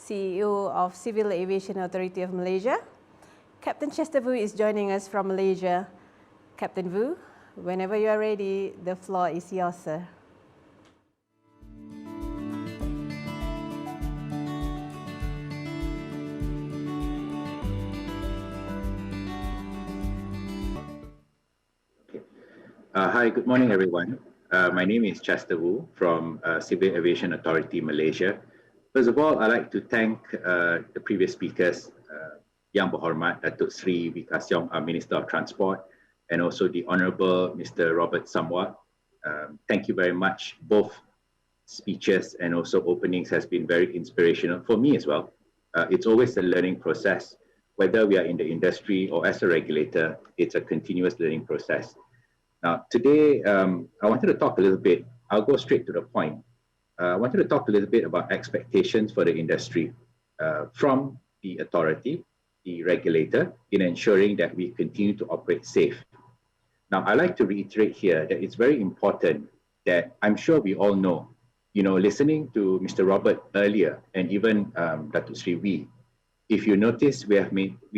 CEO of Civil Aviation Authority of Malaysia. Captain Chester Vu is joining us from Malaysia. Captain Vu, whenever you are ready, the floor is yours, sir. Hi, good morning, everyone. My name is Chester Vu from Civil Aviation Authority Malaysia. First of all, I'd like to thank the previous speakers, Yang Berhormat Datuk Sri Wikasyong, our Minister of Transport, and also the Honourable Mr. Robert Samwa. Thank you very much. Both speeches and also openings has been very inspirational for me as well. It's always a learning process. Whether we are in the industry or as a regulator, it's a continuous learning process. Now, today, I wanted to talk a little bit, I'll go straight to the point. I wanted to talk a little bit about expectations for the industry from the authority, the regulator, in ensuring that we continue to operate safe. Now, I'd like to reiterate here that it's very important that I'm sure we all know, listening to Mr. Robert earlier and even Datuk Sri Wee, if you notice, we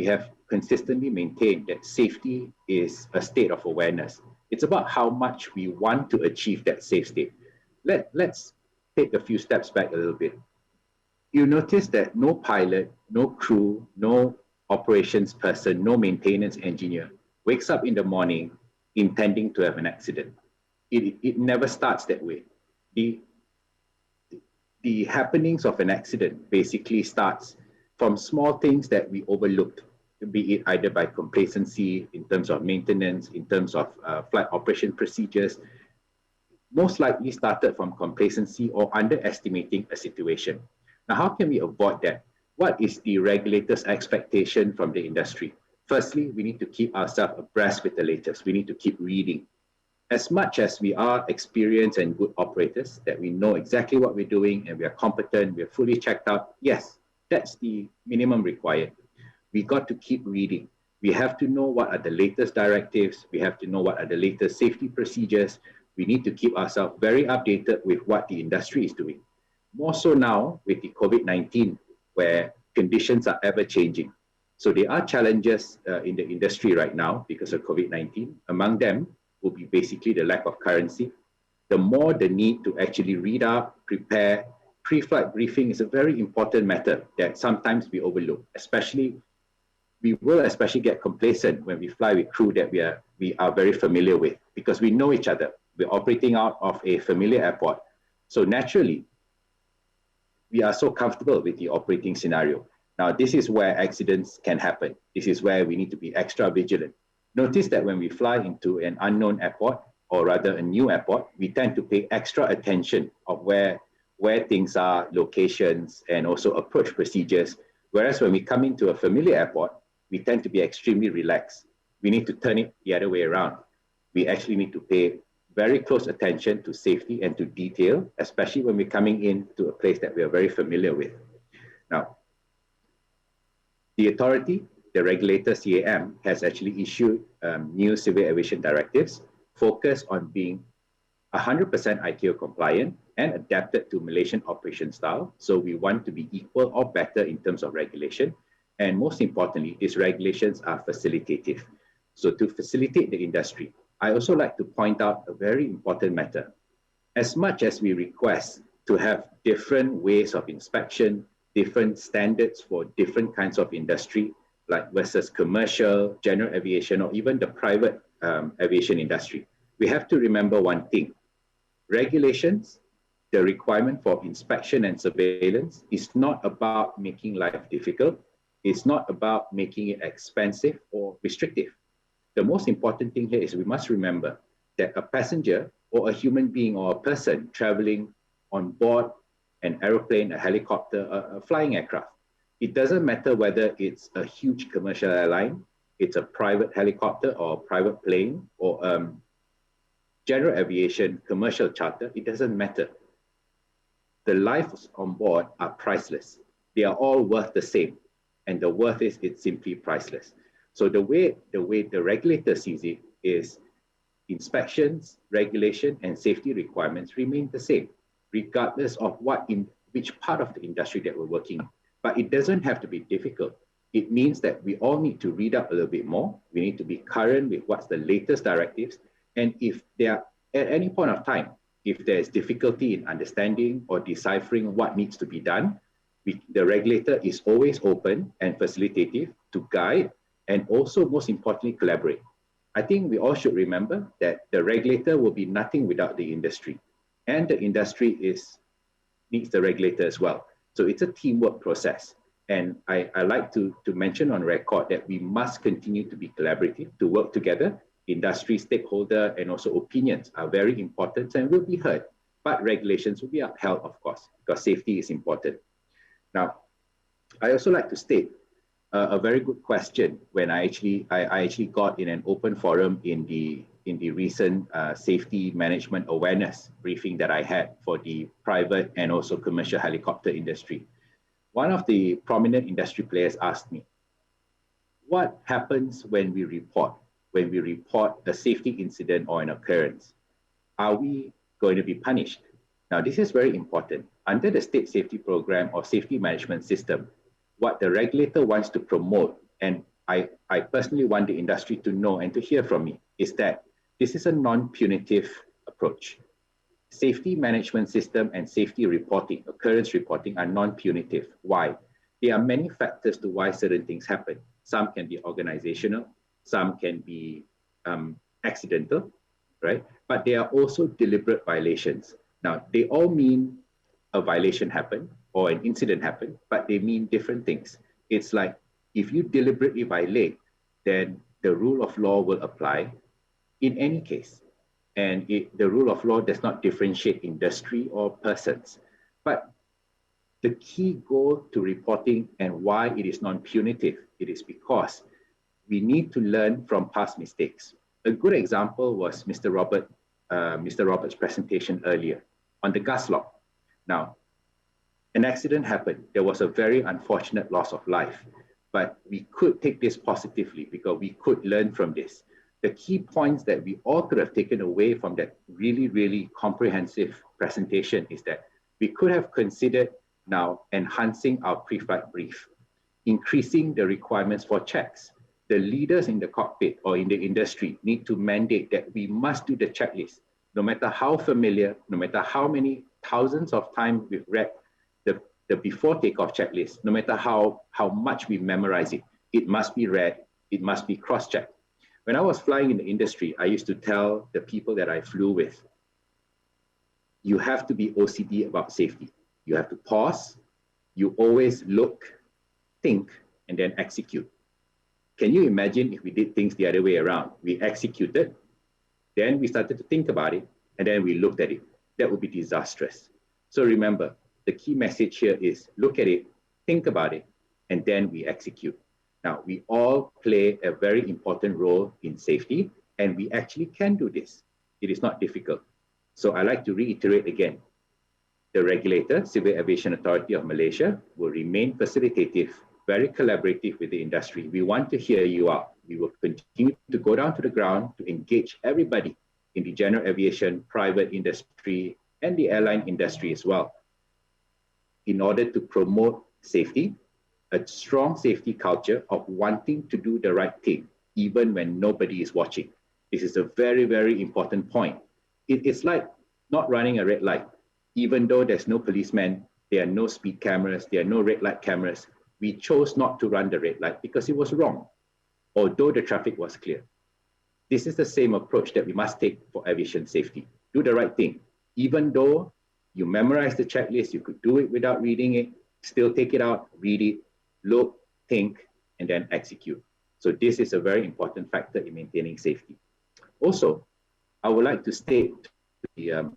have consistently maintained that safety is a state of awareness. It's about how much we want to achieve that safe state. Let's take a few steps back a little bit. You notice that no pilot, no crew, no operations person, no maintenance engineer wakes up in the morning intending to have an accident. It never starts that way. The happenings of an accident basically starts from small things that we overlooked, be it either by complacency in terms of maintenance, in terms of flight operation procedures, most likely started from complacency or underestimating a situation. Now, how can we avoid that? What is the regulator's expectation from the industry? Firstly, we need to keep ourselves abreast with the latest. We need to keep reading. As much as we are experienced and good operators, that we know exactly what we're doing and we are competent, we're fully checked out, yes, that's the minimum required. We got to keep reading. We have to know what are the latest directives. We have to know what are the latest safety procedures. We need to keep ourselves very updated with what the industry is doing. More so now with the COVID-19, where conditions are ever changing. So there are challenges in the industry right now because of COVID-19. Among them will be basically the lack of currency. The more the need to actually read up, prepare. Pre-flight briefing is a very important matter that sometimes we overlook, we will especially get complacent when we fly with crew that we are very familiar with because we know each other. We're operating out of a familiar airport. So naturally, we are so comfortable with the operating scenario. Now, this is where accidents can happen. This is where we need to be extra vigilant. Notice that when we fly into an unknown airport, or rather a new airport, we tend to pay extra attention of where things are, locations, and also approach procedures. Whereas when we come into a familiar airport, we tend to be extremely relaxed. We need to turn it the other way around. We actually need to pay very close attention to safety and to detail, especially when we're coming into a place that we are very familiar with. Now, the authority, the regulator, CAM, has actually issued new civil aviation directives focused on being 100% ICAO compliant and adapted to Malaysian operation style. So we want to be equal or better in terms of regulation. And most importantly, these regulations are facilitative. So to facilitate the industry, I also like to point out a very important matter. As much as we request to have different ways of inspection, different standards for different kinds of industry, like versus commercial, general aviation, or even the private aviation industry, we have to remember one thing. Regulations, the requirement for inspection and surveillance is not about making life difficult. It's not about making it expensive or restrictive. The most important thing here is we must remember that a passenger or a human being or a person traveling on board an aeroplane, a helicopter, a flying aircraft, it doesn't matter whether it's a huge commercial airline, it's a private helicopter or a private plane or general aviation, commercial charter, it doesn't matter. The lives on board are priceless. They are all worth the same. And the worth is it's simply priceless. So the way the regulator sees it is inspections, regulation, and safety requirements remain the same, regardless of which part of the industry that we're working in. but it doesn't have to be difficult. It means that we all need to read up a little bit more. We need to be current with what's the latest directives. And if there are, at any point of time, if there is difficulty in understanding or deciphering what needs to be done, the regulator is always open and facilitative to guide and also, most importantly, collaborate. I think we all should remember that the regulator will be nothing without the industry, and the industry needs the regulator as well. So it's a teamwork process. And I like to mention on record that we must continue to be collaborative, to work together. Industry, stakeholder, and also opinions are very important and will be heard. But regulations will be upheld, of course, because safety is important. Now, I also like to state a very good question when I actually got in an open forum in the recent safety management awareness briefing that I had for the private and also commercial helicopter industry. One of the prominent industry players asked me, what happens when we report a safety incident or an occurrence? Are we going to be punished? Now, this is very important. Under the state safety program or safety management system, what the regulator wants to promote, and I personally want the industry to know and to hear from me, is that this is a non-punitive approach. Safety management system and safety reporting, occurrence reporting, are non-punitive. Why? There are many factors to why certain things happen. Some can be organizational, some can be accidental, right? But they are also deliberate violations. Now, they all mean a violation happened or an incident happened, but they mean different things. It's like if you deliberately violate, then the rule of law will apply in any case. And the rule of law does not differentiate industry or persons. But the key goal to reporting and why it is non-punitive, it is because we need to learn from past mistakes. A good example was Mr. Robert's presentation earlier on the gas lock. Now, an accident happened. There was a very unfortunate loss of life, but we could take this positively because we could learn from this. The key points that we all could have taken away from that really, really comprehensive presentation is that we could have considered now enhancing our pre-flight brief, increasing the requirements for checks. The leaders in the cockpit or in the industry need to mandate that we must do the checklist. No matter how familiar, no matter how many thousands of times we've read the before takeoff checklist, no matter how much we memorize it, it must be read, it must be cross-checked. When I was flying in the industry, I used to tell the people that I flew with, you have to be OCD about safety. You have to pause, you always look, think, and then execute. Can you imagine if we did things the other way around? We executed, then we started to think about it, and then we looked at it. That would be disastrous. So remember, the key message here is look at it, think about it, and then we execute. Now, we all play a very important role in safety, and we actually can do this. It is not difficult. So I like to reiterate again, the regulator, Civil Aviation Authority of Malaysia, will remain facilitative, very collaborative with the industry. We want to hear you out. We will continue to go down to the ground to engage everybody in the general aviation, private industry, and the airline industry as well, in order to promote safety, a strong safety culture of wanting to do the right thing, even when nobody is watching. This is a very, very important point. It's like not running a red light. Even though there's no policeman, there are no speed cameras, there are no red light cameras, we chose not to run the red light because it was wrong, although the traffic was clear. This is the same approach that we must take for aviation safety. Do the right thing. Even though you memorize the checklist, you could do it without reading it, still take it out, read it, look, think, and then execute. So this is a very important factor in maintaining safety. Also, I would like to state to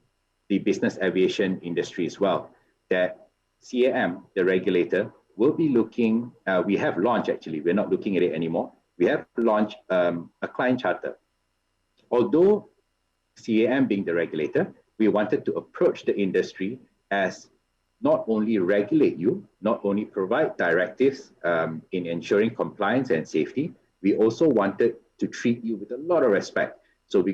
the business aviation industry as well, that CAM, the regulator, will be looking, we have launched actually, we're not looking at it anymore. We have launched a client charter. Although CAM being the regulator, we wanted to approach the industry as not only regulate you, not only provide directives in ensuring compliance and safety, we also wanted to treat you with a lot of respect. So we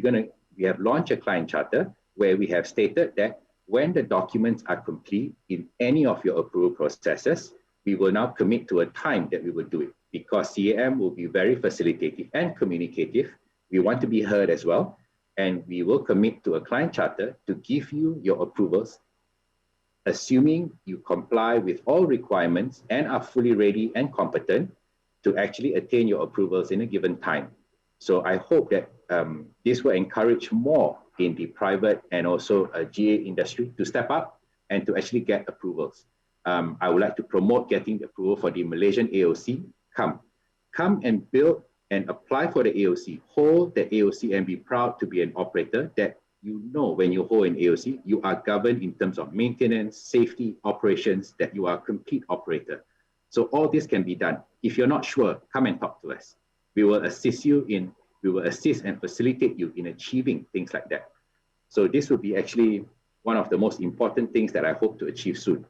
have launched a client charter where we have stated that when the documents are complete in any of your approval processes, we will now commit to a time that we will do it, because CAM will be very facilitative and communicative. We want to be heard as well, and we will commit to a client charter to give you your approvals, assuming you comply with all requirements and are fully ready and competent to actually attain your approvals in a given time. So I hope that this will encourage more in the private and also GA industry to step up and to actually get approvals. I would like to promote getting the approval for the Malaysian AOC. Come and build and apply for the AOC, hold the AOC and be proud to be an operator that you know when you hold an AOC, you are governed in terms of maintenance, safety, operations, that you are a complete operator. So all this can be done. If you're not sure, come and talk to us. We will assist and facilitate you in achieving things like that. So this will be actually one of the most important things that I hope to achieve soon.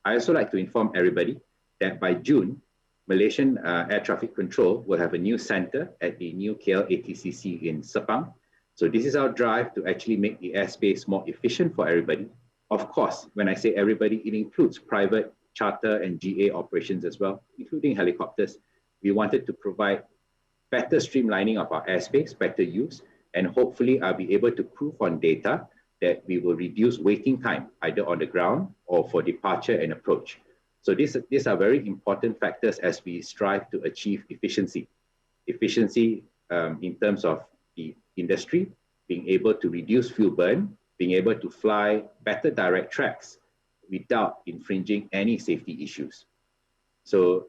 I also like to inform everybody that by June, Malaysian Air Traffic Control will have a new center at the new KL ATCC in Sepang. So this is our drive to actually make the airspace more efficient for everybody. Of course, when I say everybody, it includes private, charter and GA operations as well, including helicopters. We wanted to provide better streamlining of our airspace, better use, and hopefully I'll be able to prove on data that we will reduce waiting time, either on the ground or for departure and approach. So these are very important factors as we strive to achieve efficiency. Efficiency in terms of the industry, being able to reduce fuel burn, being able to fly better direct tracks without infringing any safety issues. So,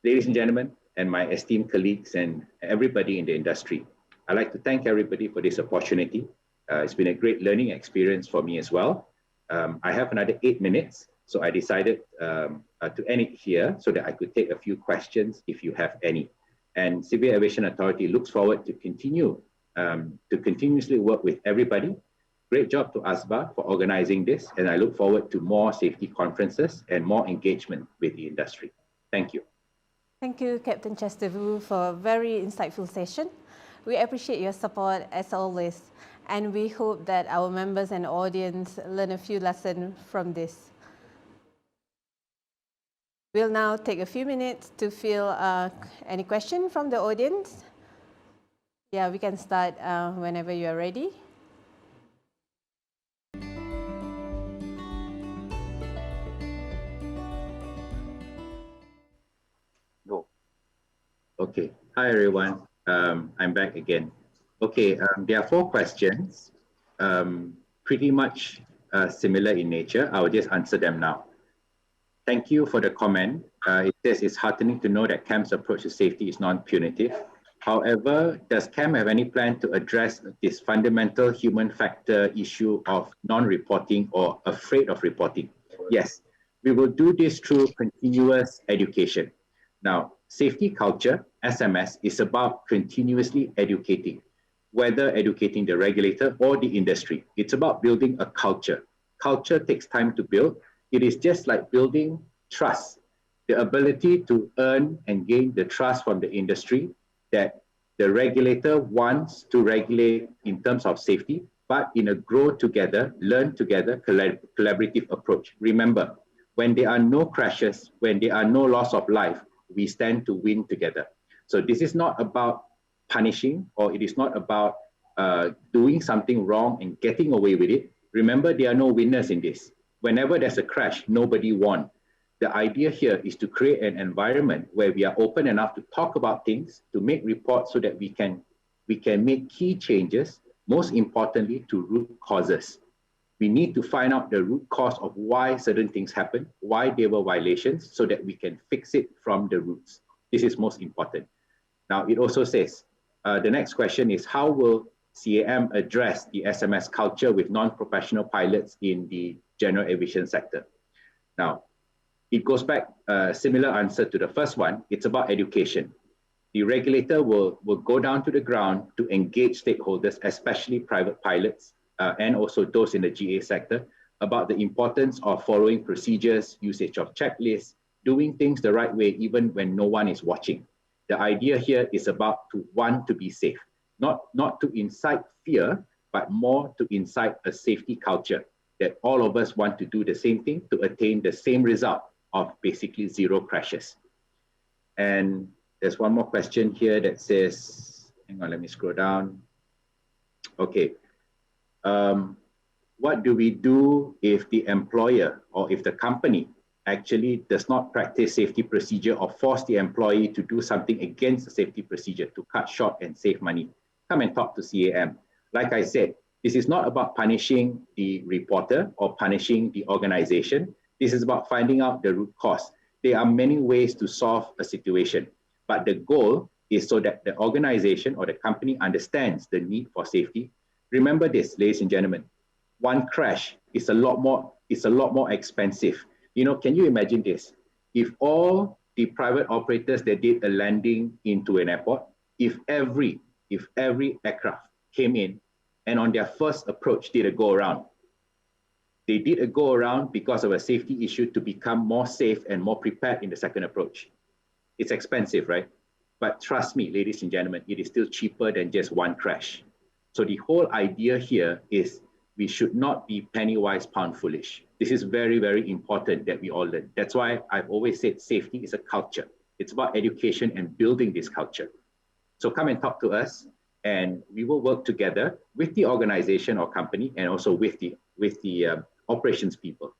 ladies and gentlemen, and my esteemed colleagues and everybody in the industry, I'd like to thank everybody for this opportunity. It's been a great learning experience for me as well. I have another 8 minutes, so I decided to end it here so that I could take a few questions if you have any. And Civil Aviation Authority looks forward to continuously work with everybody. Great job to AsBAA for organizing this, and I look forward to more safety conferences and more engagement with the industry. Thank you. Thank you, Captain Chester Vu, for a very insightful session. We appreciate your support as always, and we hope that our members and audience learn a few lessons from this. We'll now take a few minutes to field any question from the audience. Yeah, we can start whenever you are ready. Go. Okay. Hi, everyone. I'm back again. Okay, there are 4 questions, pretty much similar in nature. I will just answer them now. Thank you for the comment. It says it's heartening to know that CAM's approach to safety is non-punitive. However, does CAM have any plan to address this fundamental human factor issue of non-reporting or afraid of reporting? Yes, we will do this through continuous education. Now, safety culture, SMS, is about continuously educating, whether educating the regulator or the industry. It's about building a culture. Culture takes time to build. It is just like building trust, the ability to earn and gain the trust from the industry that the regulator wants to regulate in terms of safety, but in a grow together, learn together, collaborative approach. Remember, when there are no crashes, when there are no loss of life, we stand to win together. So this is not about punishing, or it is not about doing something wrong and getting away with it. Remember, there are no winners in this. Whenever there's a crash, nobody won. The idea here is to create an environment where we are open enough to talk about things, to make reports so that we can make key changes, most importantly to root causes. We need to find out the root cause of why certain things happen, why there were violations, so that we can fix it from the roots. This is most important. Now, it also says, the next question is, how will CAM address the SMS culture with non-professional pilots in the general aviation sector? Now, it goes back a similar answer to the first one. It's about education. The regulator will go down to the ground to engage stakeholders, especially private pilots and also those in the GA sector, about the importance of following procedures, usage of checklists, doing things the right way even when no one is watching. The idea here is about to want to be safe, not to incite fear, but more to incite a safety culture that all of us want to do the same thing to attain the same result of basically zero crashes. And there's one more question here that says, hang on, let me scroll down. Okay. What do we do if the employer or if the company actually does not practice safety procedure or force the employee to do something against the safety procedure to cut short and save money? Come and talk to CAM. Like I said, this is not about punishing the reporter or punishing the organization. This is about finding out the root cause. There are many ways to solve a situation, but the goal is so that the organization or the company understands the need for safety. Remember this, ladies and gentlemen, one crash is a lot more expensive. You know, can you imagine this? If all the private operators that did a landing into an airport, if every aircraft came in and on their first approach did a go around, they did a go around because of a safety issue to become more safe and more prepared in the second approach. It's expensive, right? But trust me, ladies and gentlemen, it is still cheaper than just one crash. So the whole idea here is we should not be penny wise, pound foolish. This is very, very important that we all learn. That's why I've always said safety is a culture. It's about education and building this culture. So come and talk to us, and we will work together with the organization or company and also with the operations people.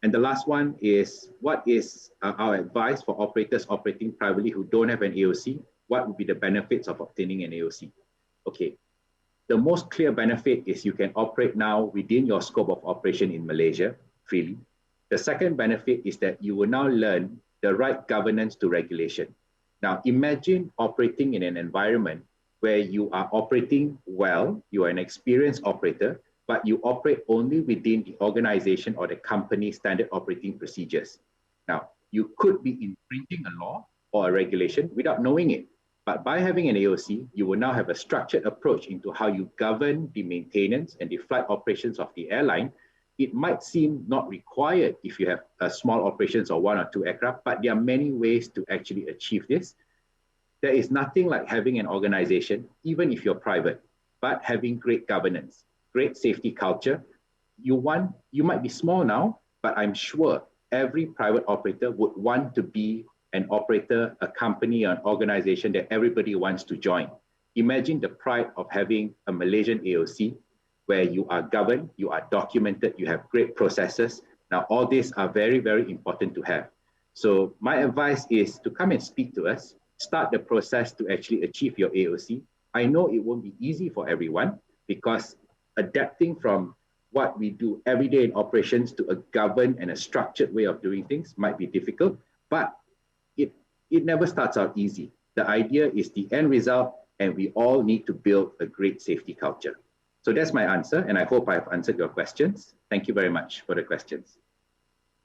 And the last one is, what is our advice for operators operating privately who don't have an AOC? What would be the benefits of obtaining an AOC? Okay. The most clear benefit is you can operate now within your scope of operation in Malaysia freely. The second benefit is that you will now learn the right governance to regulation. Now, imagine operating in an environment where you are operating well, you are an experienced operator, but you operate only within the organization or the company's standard operating procedures. Now, you could be infringing a law or a regulation without knowing it. But by having an AOC, you will now have a structured approach into how you govern the maintenance and the flight operations of the airline. It might seem not required if you have small operations or 1 or 2 aircraft, but there are many ways to actually achieve this. There is nothing like having an organization, even if you're private, but having great governance, great safety culture. You might be small now, but I'm sure every private operator would want to be an operator, a company, an organization that everybody wants to join. Imagine the pride of having a Malaysian AOC where you are governed, you are documented, you have great processes. Now, all these are very, very important to have. So my advice is to come and speak to us, start the process to actually achieve your AOC. I know it won't be easy for everyone because adapting from what we do every day in operations to a governed and a structured way of doing things might be difficult, but it never starts out easy. The idea is the end result, and we all need to build a great safety culture. So that's my answer, and I hope I've answered your questions. Thank you very much for the questions.